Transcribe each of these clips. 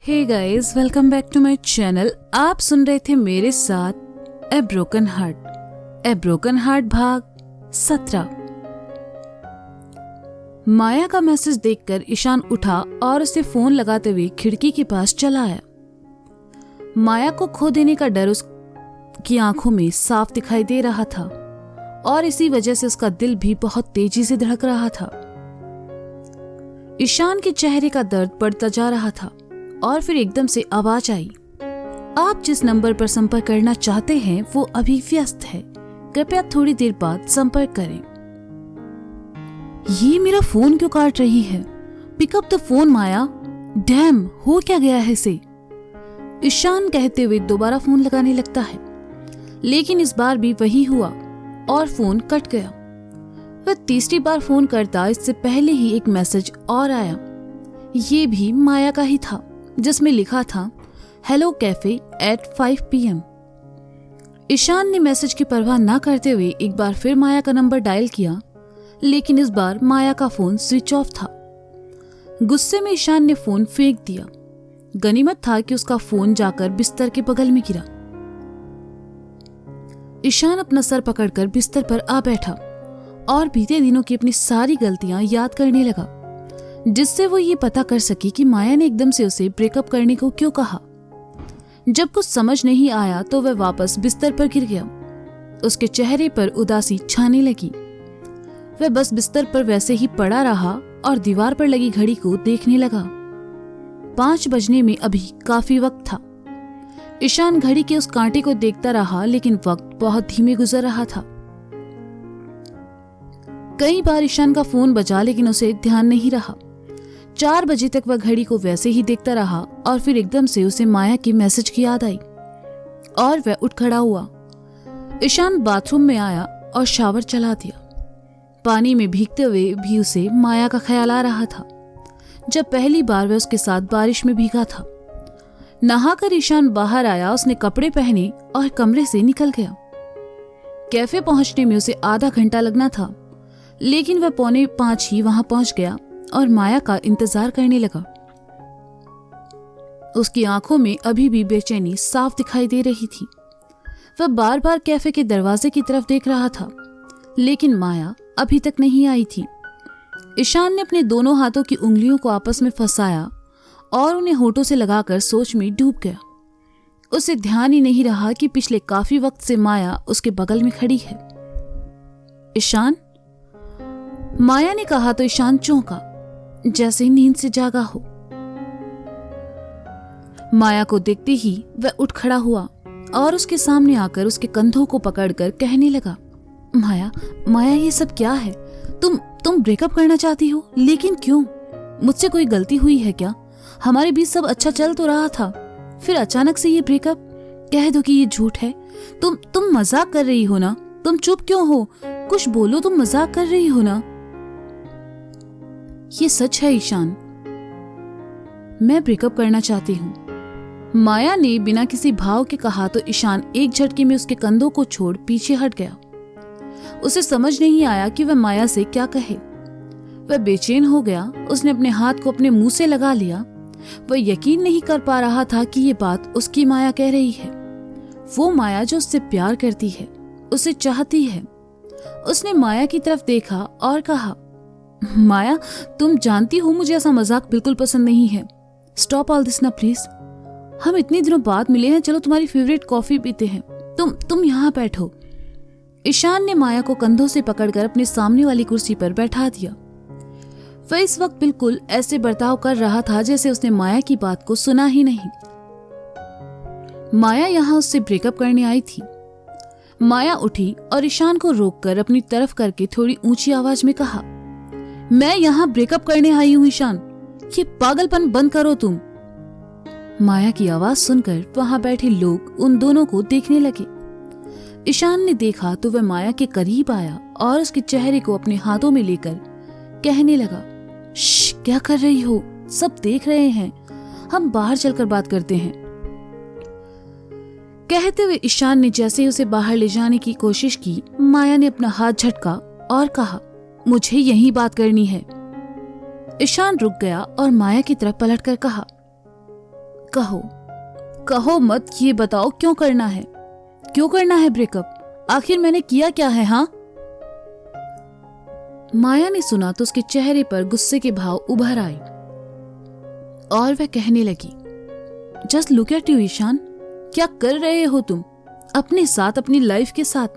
Hey guys, welcome back to my channel. आप सुन रहे थे मेरे साथ ए ब्रोकन हार्ट भाग 17। माया का मैसेज देखकर ईशान उठा और उसे फोन लगाते हुए खिड़की के पास चला आया। माया को खो देने का डर उसकी आंखों में साफ दिखाई दे रहा था और इसी वजह से उसका दिल भी बहुत तेजी से धड़क रहा था। ईशान के चेहरे का दर्द बढ़ता जा रहा था और फिर एकदम से आवाज आई, आप जिस नंबर पर संपर्क करना चाहते हैं वो अभी व्यस्त है, कृपया थोड़ी देर बाद संपर्क करें। ये मेरा फोन क्यों काट रही है? Pick up the phone Maya. Dam, हो क्या गया है इसे? ईशान कहते हुए दोबारा फोन लगाने लगता है, लेकिन इस बार भी वही हुआ और फोन कट गया। वह तीसरी बार फोन करता इससे पहले ही एक मैसेज और आया। ये भी माया का ही था, जिसमें लिखा था hello cafe at 5 PM। Ishaan ने मैसेज की परवाह ना करते हुए एक बार फिर माया का नंबर डायल किया, लेकिन इस बार माया का फोन स्विच ऑफ था। गुस्से में ईशान ने फोन फेंक दिया। गनीमत था कि उसका फोन जाकर बिस्तर के बगल में गिरा। ईशान अपना सर पकड़कर बिस्तर पर आ बैठा और बीते दिनों की अपनी सारी गलतियां याद करने लगा, जिससे वो ये पता कर सकी कि माया ने एकदम से उसे ब्रेकअप करने को क्यों कहा। जब कुछ समझ नहीं आया तो वह वापस बिस्तर पर गिर गया। उसके चेहरे पर उदासी छाने लगी। वह बस बिस्तर पर वैसे ही पड़ा रहा और दीवार पर लगी घड़ी को देखने लगा। 5 बजने में अभी काफी वक्त था। ईशान घड़ी के उस कांटे को देखता रहा, लेकिन वक्त बहुत धीमे गुजर रहा था। कई बार ईशान का फोन बजा, लेकिन उसे ध्यान नहीं रहा। 4 बजे तक वह घड़ी को वैसे ही देखता रहा और फिर एकदम से उसे माया की मैसेज की याद आई और वह उठ खड़ा हुआ। ईशान बाथरूम में आया और शावर चला दिया। पानी में भीगते हुए भी उसे माया का ख्याल आ रहा था, जब पहली बार वह उसके साथ बारिश में भीगा था। नहाकर ईशान बाहर आया, उसने कपड़े पहने और कमरे से निकल गया। कैफे पहुंचने में उसे आधा घंटा लगना था, लेकिन वह 4:45 ही वहां पहुंच गया और माया का इंतजार करने लगा। उसकी आंखों में अभी भी बेचैनी साफ दिखाई दे रही थी। वह बार बार कैफे के दरवाजे की तरफ देख रहा था, लेकिन माया अभी तक नहीं आई थी। ईशान ने अपने दोनों हाथों की उंगलियों को आपस में फंसाया और उन्हें होठों से लगाकर सोच में डूब गया। उसे ध्यान ही नहीं रहा कि पिछले काफी वक्त से माया उसके बगल में खड़ी है। ईशान, माया ने कहा तो ईशान चौंका, जैसे नींद से जागा हो। माया को देखते ही वह उठ खड़ा हुआ और उसके सामने आकर उसके कंधों को पकड़कर कहने लगा, माया ये सब क्या है? तुम ब्रेकअप करना चाहती हो, लेकिन क्यों? मुझसे कोई गलती हुई है क्या? हमारे बीच सब अच्छा चल तो रहा था, फिर अचानक से ये ब्रेकअप। कह दो कि ये झूठ है। तुम मजाक कर रही हो ना? तुम चुप क्यों हो? कुछ बोलो, तुम मजाक कर रही हो ना? ये सच है ईशान, मैं ब्रेकअप करना चाहती हूँ। माया ने बिना किसी भाव के कहा तो ईशान एक झटके में उसके कंधों को छोड़ पीछे हट गया। उसे समझ नहीं आया कि वह माया से क्या कहे। वह बेचैन हो गया। उसने अपने हाथ को अपने मुंह से लगा लिया। वह यकीन नहीं कर पा रहा था कि ये बात उसकी माया कह रही है, वो माया जो उससे प्यार करती है, उसे चाहती है। उसने माया की तरफ देखा और कहा, माया, तुम जानती हो मुझे ऐसा मजाक बिल्कुल पसंद नहीं है। स्टॉप ऑल दिस ना प्लीज। हम इतने दिनों बाद मिले हैं, चलो तुम्हारी फेवरेट कॉफी पीते हैं। तुम यहाँ बैठो। ईशान ने माया को कंधों से पकड़कर अपने सामने वाली कुर्सी पर बैठा दिया। वह इस वक्त बिल्कुल ऐसे बर्ताव कर रहा था जैसे उसने माया की बात को सुना ही नहीं। माया यहाँ उससे ब्रेकअप करने आई थी। माया उठी और ईशान को रोककर अपनी तरफ करके थोड़ी ऊंची आवाज में कहा, मैं यहाँ ब्रेकअप करने आई हूँ ईशान, ये पागलपन बंद करो तुम। माया की आवाज सुनकर वहां बैठे लोग उन दोनों को देखने लगे। ईशान ने देखा तो वह माया के करीब आया और उसके चेहरे को अपने हाथों में लेकर कहने लगा, श्श, क्या कर रही हो? सब देख रहे हैं, हम बाहर चलकर बात करते हैं। कहते हुए ईशान ने जैसे ही उसे बाहर ले जाने की कोशिश की, माया ने अपना हाथ झटका और कहा, मुझे यहीं बात करनी है। ईशान रुक गया और माया की तरफ पलटकर कहा, कहो कहो मत, ये बताओ क्यों करना है? क्यों करना है ब्रेकअप? आखिर मैंने किया क्या है? हाँ। माया ने सुना तो उसके चेहरे पर गुस्से के भाव उभर आए और वह कहने लगी, just look at you Ishaan, क्या कर रहे हो तुम अपने साथ, अपनी लाइफ के साथ?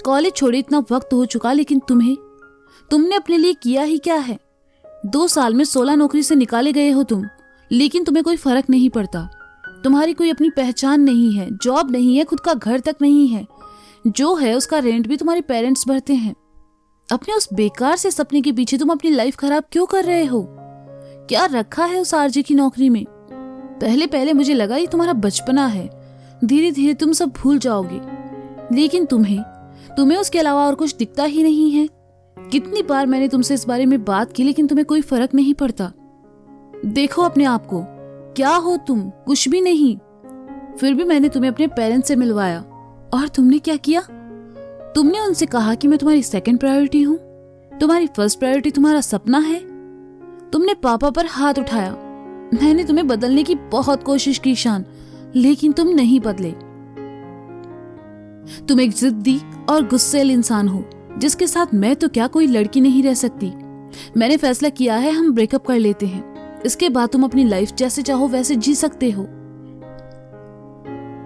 कॉलेज छोड़े इतना वक्त हो चुका, लेकिन तुमने अपने लिए किया ही क्या है? 2 साल में 16 नौकरी से निकाले गए हो तुम, लेकिन तुम्हें कोई फर्क नहीं पड़ता। तुम्हारी कोई अपनी पहचान नहीं है, जॉब नहीं है, खुद का घर तक नहीं है। जो है उसका रेंट भी तुम्हारे पेरेंट्स भरते हैं। अपने उस बेकार से सपने के पीछे तुम अपनी लाइफ खराब क्यों कर रहे हो? क्या रखा है उस आरजे की नौकरी में? पहले पहले मुझे लगा ये तुम्हारा बचपना है, धीरे धीरे तुम सब भूल जाओगे, लेकिन तुम्हें उसके अलावा और कुछ दिखता ही नहीं है। कितनी बार मैंने तुमसे इस बारे में बात की, लेकिन तुम्हें कोई फर्क नहीं पड़ता। देखो अपने आप को, क्या हो तुम? कुछ भी नहीं। फिर भी मैंने तुम्हें अपने पेरेंट्स से मिलवाया, और तुमने क्या किया? तुमने उनसे कहा कि मैं तुम्हारी सेकंड प्रायोरिटी हूं, तुम्हारी फर्स्ट प्रायोरिटी तुम्हारा सपना है। तुमने पापा पर हाथ उठाया। मैंने तुम्हें बदलने की बहुत कोशिश की ईशान, लेकिन तुम नहीं बदले। तुम एक जिद्दी और गुस्सैल इंसान हो, जिसके साथ मैं तो क्या कोई लड़की नहीं रह सकती। मैंने फैसला किया है, हम ब्रेकअप कर लेते हैं। इसके बाद तुम अपनी लाइफ जैसे चाहो वैसे जी सकते हो।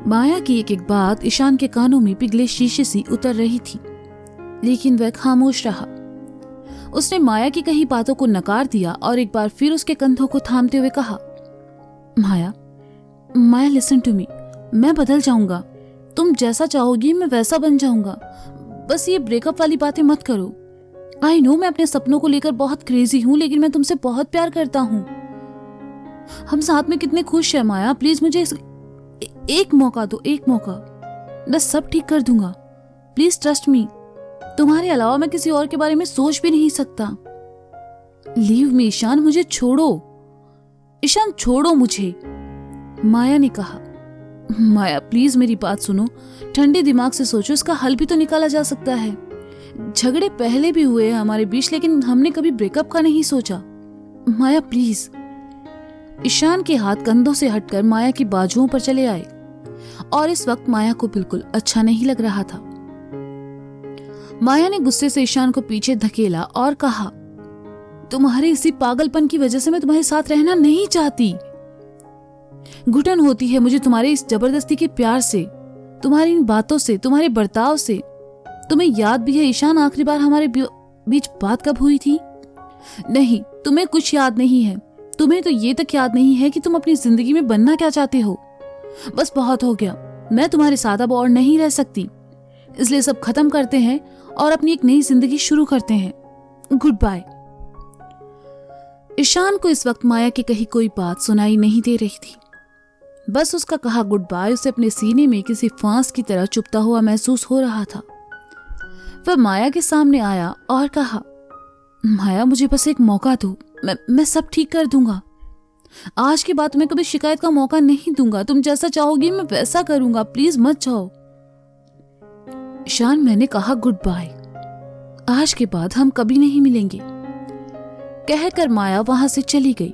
माया की एक एक बात ईशान के कानों में पिघले शीशे सी उतर रही थी, लेकिन वह खामोश रहा। उसने माया की कही बातों को नकार दिया और एक बार फिर उसके कंधों को थामते हुए कहा, माया लिसन टू मी, मैं बदल जाऊंगा। तुम जैसा चाहोगी मैं वैसा बन जाऊंगा। बस ये ब्रेकअप वाली बातें मत करो। आई नो मैं अपने सपनों को लेकर बहुत क्रेजी हूं, लेकिन मैं तुमसे बहुत प्यार करता हूं। हम साथ में कितने खुश हैं माया, प्लीज मुझे एक मौका दो, एक मौका। मैं सब ठीक कर दूंगा, प्लीज ट्रस्ट मी। तुम्हारे अलावा मैं किसी और के बारे में सोच भी नहीं सकता। लीव मी ईशान, मुझे छोड़ो। ईशान छोड़ो मुझे, माया ने कहा। माया प्लीज मेरी बात सुनो, ठंडे दिमाग से सोचो, इसका हल भी तो निकाला जा सकता है। झगड़े पहले भी हुए हैं हमारे बीच, लेकिन हमने कभी ब्रेकअप का नहीं सोचा। माया प्लीज। ईशान के हाथ कंधों से हटकर माया की बाजुओं पर चले आए, और इस वक्त माया को बिल्कुल अच्छा नहीं लग रहा था। माया ने गुस्से से ईशान को पीछे धकेला और कहा, तुम्हारे इसी पागलपन की वजह से मैं तुम्हारे साथ रहना नहीं चाहती। घुटन होती है मुझे तुम्हारे इस जबरदस्ती के प्यार से, तुम्हारी इन बातों से, तुम्हारे बर्ताव से। तुम्हें याद भी है ईशान आखिरी बार हमारे बीच बात कब हुई थी? नहीं, तुम्हें कुछ याद नहीं है। तुम्हें तो ये तक याद नहीं है कि तुम अपनी जिंदगी में बनना क्या चाहते हो। बस बहुत हो गया, मैं तुम्हारे साथ अब और नहीं रह सकती, इसलिए सब खत्म करते हैं और अपनी एक नई जिंदगी शुरू करते हैं। Good bye. ईशान को इस वक्त माया की कही कोई बात सुनाई नहीं दे रही थी। बस उसका कहा गुड बाय उसे अपने सीने में किसी फांस की तरह चुभता हुआ महसूस हो रहा था। वह माया के सामने आया और कहा, माया मुझे बस एक मौका दो, मैं सब ठीक कर दूंगा। आज के बाद तुम्हें कभी शिकायत का मौका नहीं दूंगा। तुम जैसा चाहोगी मैं वैसा करूंगा, प्लीज मत जाओ। ईशान मैंने कहा गुड बाय, आज के बाद हम कभी नहीं मिलेंगे, कहकर माया वहां से चली गई।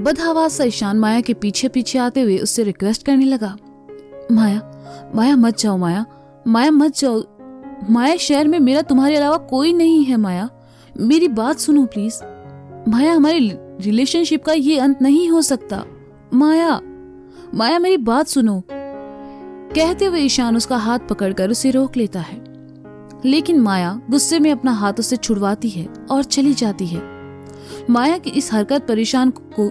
बदहवास सा ईशान माया के पीछे पीछे आते हुए उससे रिक्वेस्ट करने लगा, माया मत जाओ, माया मत जाओ। माया शहर में मेरा तुम्हारे अलावा कोई नहीं है। माया मेरी बात सुनो प्लीज। माया हमारे रिलेशनशिप का ये अंत नहीं हो सकता। माया मेरी बात सुनो। कहते हुए ईशान उसका हाथ पकड़कर उसे रोक लेता है, लेकिन माया गुस्से में अपना हाथ उससे छुड़वाती है और चली जाती है। माया की इस हरकत पर ईशान को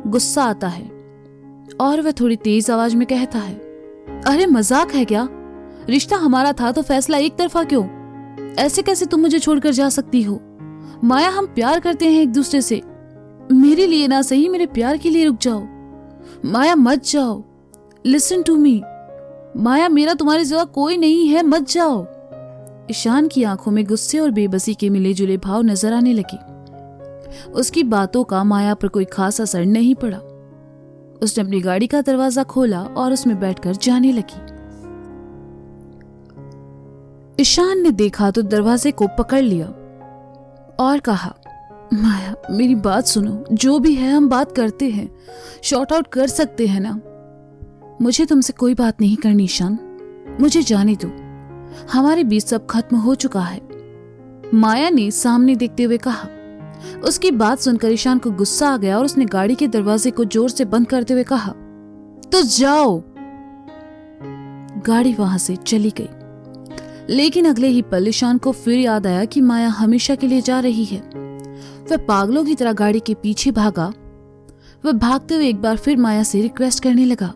गुस्सा आता है और वह थोड़ी तेज आवाज में कहता है, अरे मजाक है क्या? रिश्ता हमारा था तो फैसला एक तरफा क्यों? ऐसे कैसे तुम मुझे छोड़कर जा सकती हो? माया हम प्यार करते हैं एक दूसरे से। मेरे लिए ना सही, मेरे प्यार के लिए रुक जाओ। माया मत जाओ, लिसन टू मी। माया मेरा तुम्हारे सिवा कोई नहीं है, मत जाओ। ईशान की आंखों में गुस्से और बेबसी के मिले जुले भाव नजर आने लगे। उसकी बातों का माया पर कोई खास असर नहीं पड़ा। उसने अपनी गाड़ी का दरवाजा खोला और उसमें बैठकर जाने लगी। ईशान ने देखा तो दरवाजे को पकड़ लिया और कहा, माया, मेरी बात सुनो, जो भी है हम बात करते हैं, शॉर्ट आउट कर सकते हैं ना। मुझे तुमसे कोई बात नहीं करनी ईशान, मुझे जाने दो, हमारे बीच सब खत्म हो चुका है, माया ने सामने देखते हुए कहा। उसकी बात सुनकर ईशान को गुस्सा आ गया और उसने गाड़ी के दरवाजे को जोर से बंद करते हुए कहा, तो जाओ। गाड़ी वहां से चली गई। लेकिन अगले ही पल ईशान को फिर याद आया कि माया हमेशा के लिए जा रही है। वह पागलों की तरह गाड़ी के पीछे भागा। वह भागते हुए एक बार फिर माया से रिक्वेस्ट करने लगा,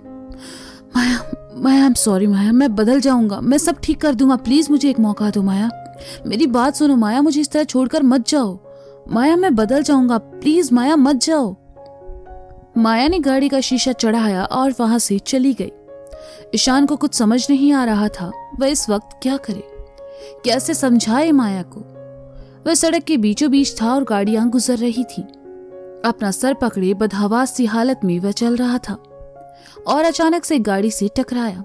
माया, माया, आई एम सॉरी माया, मैं बदल जाऊंगा, मैं सब ठीक कर दूंगा, प्लीज मुझे एक मौका दो माया, मेरी बात सुनो माया, मुझे इस तरह छोड़कर मत जाओ माया, मैं बदल जाऊंगा, प्लीज माया मत जाओ। माया ने गाड़ी का शीशा चढ़ाया और वहां से चली गई। ईशान को कुछ समझ नहीं आ रहा था वह इस वक्त क्या करे, कैसे समझाए माया को। वह सड़क के बीचों बीच था और गाड़ियां गुजर रही थी। अपना सर पकड़े बदहवास सी हालत में वह चल रहा था और अचानक से गाड़ी से टकराया।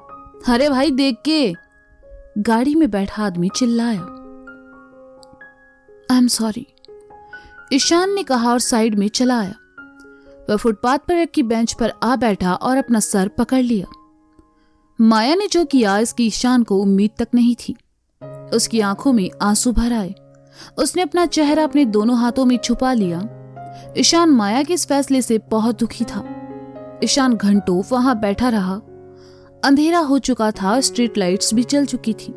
अरे भाई देख के, गाड़ी में बैठा आदमी चिल्लाया। आई एम सॉरी, ईशान ने कहा और साइड में चला आया। वह फुटपाथ पर रखी बेंच पर आ बैठा और अपना सर पकड़ लिया। माया ने जो किया इसकी ईशान को उम्मीद तक नहीं थी। उसकी आंखों में आंसू भर आए। उसने अपना चेहरा अपने दोनों हाथों में छुपा लिया। ईशान माया के इस फैसले से बहुत दुखी था। ईशान घंटों वहां बैठा रहा। अंधेरा हो चुका था, स्ट्रीट लाइट्स भी जल चुकी थी।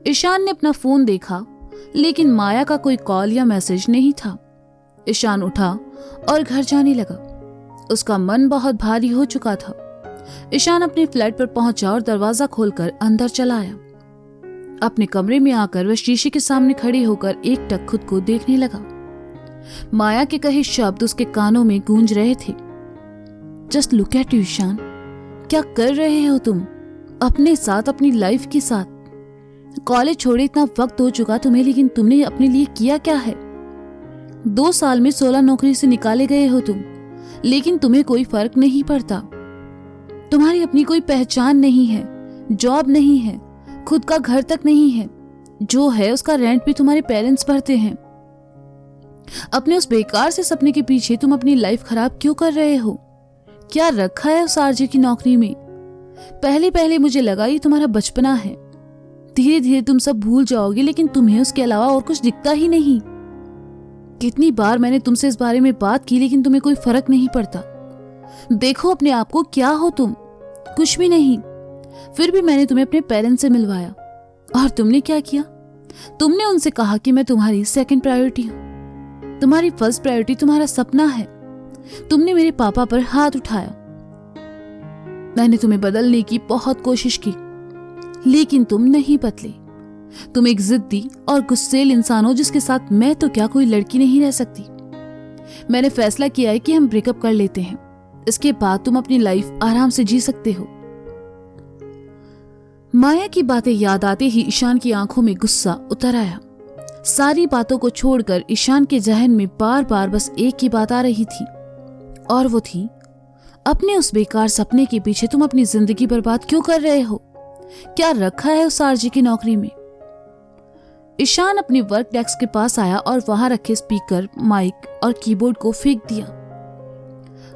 ईशान ने अपना फोन देखा लेकिन माया का कोई कॉल या मैसेज नहीं था। ईशान उठा और घर जाने लगा। उसका मन बहुत भारी हो चुका था। ईशान अपने फ्लैट पर पहुंचा और दरवाजा खोलकर अंदर चला आया। अपने कमरे में आकर वह शीशे के सामने खड़े होकर एकटक खुद को देखने लगा। माया के कहे शब्द उसके कानों में गूंज रहे थे। Just look at you Ishaan, क्या कर रहे हो तुम अपने साथ, अपनी लाइफ के साथ? कॉलेज छोड़े इतना वक्त हो चुका तुम्हें, लेकिन तुमने अपने लिए किया क्या है? 2 साल में 16 नौकरी से निकाले गए हो तुम, लेकिन तुम्हें कोई फर्क नहीं पड़ता। तुम्हारी अपनी कोई पहचान नहीं है, जॉब नहीं है, खुद का घर तक नहीं है। जो है उसका रेंट भी तुम्हारे पेरेंट्स भरते हैं। अपने उस बेकार से सपने के पीछे तुम अपनी लाइफ खराब क्यों कर रहे हो? क्या रखा है उस आरजे की नौकरी में? पहले पहले मुझे लगा ये तुम्हारा बचपना है, धीरे धीरे तुम सब भूल जाओगे, लेकिन तुम्हें उसके अलावा और कुछ दिखता ही नहीं। कितनी बार मैंने तुमसे इस बारे में बात की लेकिन तुम्हें कोई फर्क नहीं पड़ता। देखो अपने आप को, क्या हो तुम? कुछ भी नहीं। फिर भी मैंने तुम्हें अपने पेरेंट्स से मिलवाया और तुमने क्या किया? तुमने उनसे कहा कि मैं तुम्हारी सेकंड प्रायोरिटी हूं, तुम्हारी फर्स्ट प्रायोरिटी तुम्हारा सपना है। तुमने मेरे पापा पर हाथ उठाया। मैंने तुम्हें बदलने की बहुत कोशिश की लेकिन तुम नहीं बदले। तुम एक जिद्दी और गुस्सैल इंसान हो जिसके साथ मैं तो क्या कोई लड़की नहीं रह सकती। मैंने फैसला किया है कि हम ब्रेकअप कर लेते हैं, इसके बाद तुम अपनी लाइफ आराम से जी सकते हो। माया की बातें याद आते ही ईशान की आंखों में गुस्सा उतर आया। सारी बातों को छोड़कर ईशान के जहन में बार बार बस एक ही बात आ रही थी और वो थी, अपने उस बेकार सपने के पीछे तुम अपनी जिंदगी बर्बाद क्यों कर रहे हो? क्या रखा है उस आरजी की नौकरी में? ईशान अपने वर्क डेस्क के पास आया और वहां रखे स्पीकर, माइक और कीबोर्ड को फेंक दिया।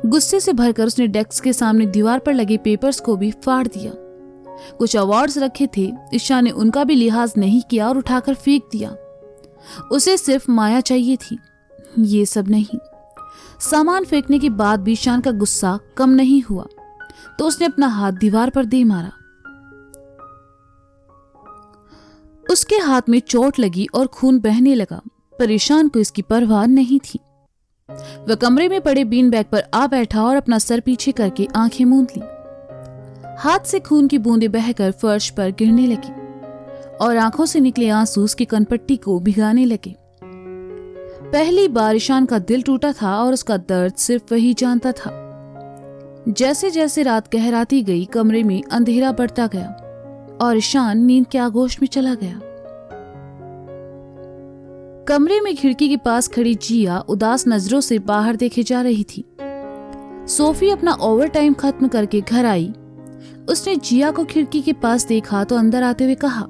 गुस्से से भरकर उसने डेस्क के सामने दीवार पर लगे पेपर्स को भी फाड़ दिया। कुछ अवार्ड्स रखे थे, ईशान ने उनका भी लिहाज नहीं किया और उठाकर फेंक दिया। उसे सिर्फ माया चाहिए थी, ये सब नहीं। सामान फेंकने के बाद भी ईशान का गुस्सा कम नहीं हुआ तो उसने अपना हाथ दीवार पर दे मारा। उसके हाथ में चोट लगी और खून बहने लगा, पर ईशान को इसकी परवाह नहीं थी। वह कमरे में पड़े बीन बैग पर आ बैठा और अपना सर पीछे करके आंखें मूंद ली। हाथ से खून की बूंदें बहकर फर्श पर गिरने लगी और आंखों से निकले आंसू उसकी कनपट्टी को भिगाने लगे। पहली बार ईशान का दिल टूटा था और उसका दर्द सिर्फ वही जानता था। जैसे जैसे रात गहराती गई, कमरे में अंधेरा बढ़ता गया और ईशान नींद के आगोश में चला गया। कमरे में खिड़की के पास खड़ी जिया उदास नजरों से बाहर देखे जा रही थी। सोफी अपना ओवर टाइम खत्म करके घर आई। उसने जिया को खिड़की के पास देखा तो अंदर आते हुए कहा,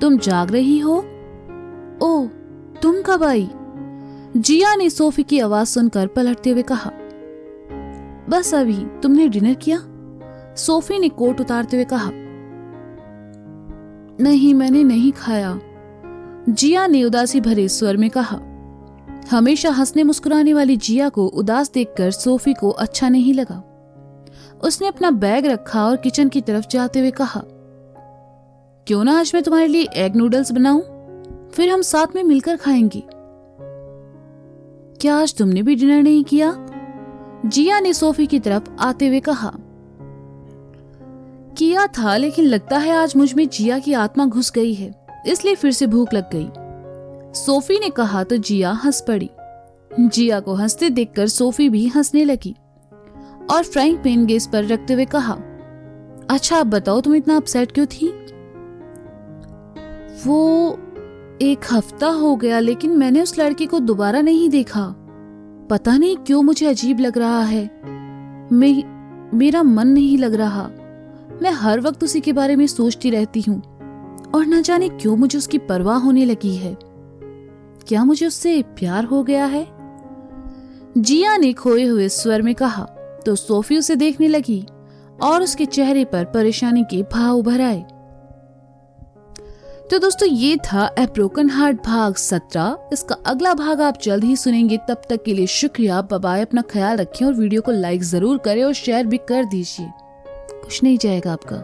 तुम जाग रही हो? ओह, तुम कब आई? जिया ने सोफी की आवाज सुनकर पलटते हुए कहा, बस अभी तुमने डिनर किया? सोफी ने कोट उतारते हुए कहा, नहीं मैंने नहीं खाया। जिया ने उदासी भरे स्वर में कहा। हमेशा हंसने मुस्कुराने वाली जिया को उदास देखकर सोफी को अच्छा नहीं लगा। उसने अपना बैग रखा और किचन की तरफ जाते हुए कहा, क्यों ना आज मैं तुम्हारे लिए एग नूडल्स बनाऊं, फिर हम साथ में मिलकर खाएंगे। क्या आज तुमने भी डिनर नहीं किया? जिया ने सोफी की तरफ आते हुए कहा। किया था, लेकिन लगता है आज मुझ में जिया की आत्मा घुस गई है, इसलिए फिर से भूख लग गई। सोफी ने कहा तो जिया हंस पड़ी। जिया को हंसते देखकर सोफी भी हंसने लगी और फ्राइंग पैन गैस पर रखते हुए कहा, अच्छा आप बताओ तुम इतना अपसेट क्यों थी? वो 1 हफ्ता हो गया, लेकिन मैंने उस लड़की को दोबारा नहीं देखा। पता नहीं क्यों मुझे अजीब लग रहा है। मेरा मन नहीं लग रहा। मैं हर वक्त उसी के बारे में सोचती रहती हूँ और न जाने क्यों मुझे उसकी परवाह होने लगी है। क्या मुझे उससे प्यार हो गया है? जिया ने खोए हुए स्वर में कहा तो सोफी उसे देखने लगी और उसके चेहरे पर परेशानी के भाव उभर आए। तो दोस्तों ये था ए ब्रोकन हार्ट भाग 17। इसका अगला भाग आप जल्द ही सुनेंगे। तब तक के लिए शुक्रिया, बाय बाय। अपना ख्याल रखें और वीडियो को लाइक जरूर करें और शेयर भी कर दीजिए, कुछ नहीं जाएगा आपका।